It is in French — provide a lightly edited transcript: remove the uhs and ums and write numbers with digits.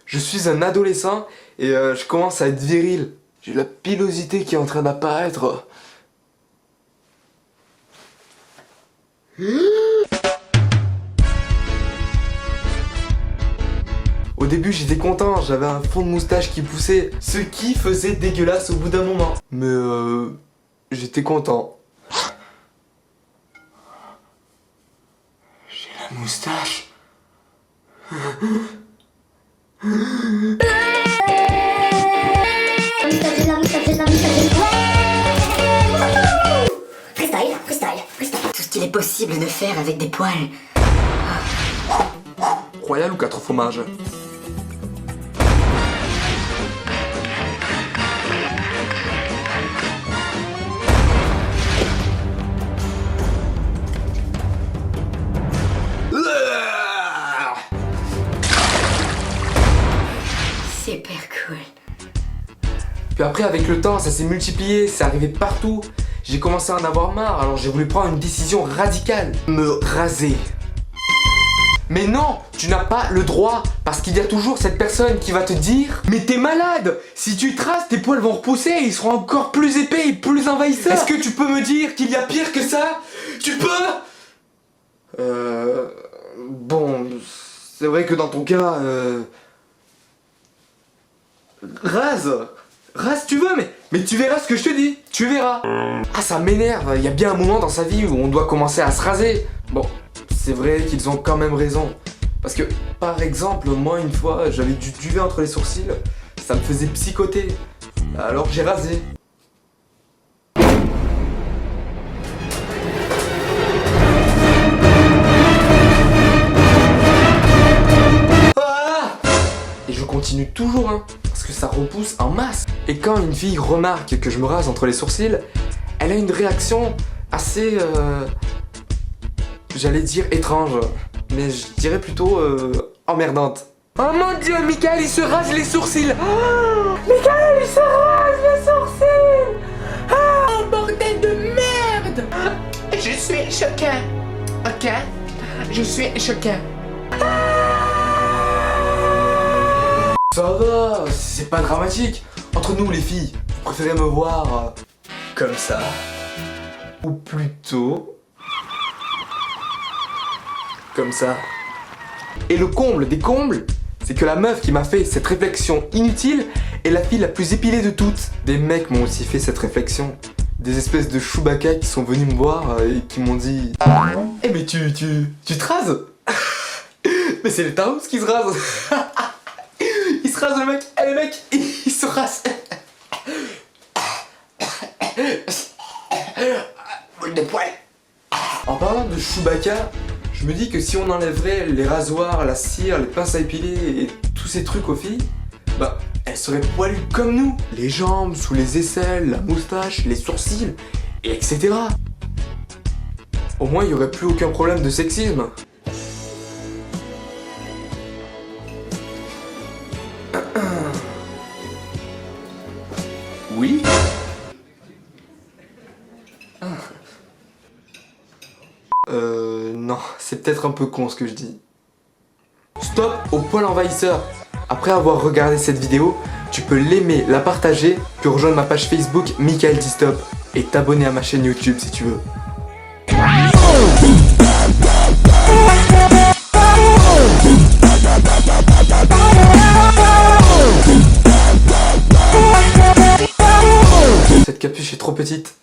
Je suis un adolescent et je commence à être viril. J'ai la pilosité qui est en train d'apparaître. Au début j'étais content, j'avais un fond de moustache qui poussait, ce qui faisait dégueulasse au bout d'un moment. Mais j'étais content. J'ai la moustache. Freestyle. Tout ce qu'il est possible de faire avec des poils. Royal ou 4 fromages? Super cool. Puis après avec le temps ça s'est multiplié, c'est arrivé partout. J'ai commencé à en avoir marre, alors j'ai voulu prendre une décision radicale. Me raser. Mais non, tu n'as pas le droit, parce qu'il y a toujours cette personne qui va te dire « Mais t'es malade! Si tu traces, tes poils vont repousser et ils seront encore plus épais et plus envahisseurs! Est-ce que tu peux me dire qu'il y a pire que ça? Tu peux? Bon, c'est vrai que dans ton cas, Rase tu veux, mais tu verras ce que je te dis, tu verras. Ah ça m'énerve, il y a bien un moment dans sa vie où on doit commencer à se raser. Bon, c'est vrai qu'ils ont quand même raison. Parce que, par exemple, moi une fois, j'avais du duvet entre les sourcils, ça me faisait psychoter. Alors j'ai rasé. Et je continue toujours, hein, parce que ça repousse en masse. Et quand une fille remarque que je me rase entre les sourcils, elle a une réaction assez, j'allais dire étrange, mais je dirais plutôt emmerdante. Oh mon dieu, Michael il se rase les sourcils. Oh, Michael il se rase les sourcils. Oh bordel de merde. Je suis choqué. Ok? Je suis choqué. Ça va, c'est pas dramatique. Entre nous les filles, vous préférez me voir comme ça? Ou plutôt comme ça? Et le comble des combles, c'est que la meuf qui m'a fait cette réflexion inutile est la fille la plus épilée de toutes. Des mecs m'ont aussi fait cette réflexion. Des espèces de Chewbacca qui sont venus me voir et qui m'ont dit « Eh mais tu te rases ?» Mais c'est les Taos qui se rasent. Il se rase le mec, et le mec, il se rase. Boule de poil. En parlant de Chewbacca, je me dis que si on enlèverait les rasoirs, la cire, les pinces à épiler et tous ces trucs aux filles, bah elles seraient poilues comme nous. Les jambes, sous les aisselles, la moustache, les sourcils, et etc. Au moins il n'y aurait plus aucun problème de sexisme. Oui? Non, c'est peut-être un peu con ce que je dis. Stop aux poils envahisseurs. Après avoir regardé cette vidéo, tu peux l'aimer, la partager, puis rejoindre ma page Facebook Michael dit Stop et t'abonner à ma chaîne YouTube si tu veux. Cette capuche est trop petite.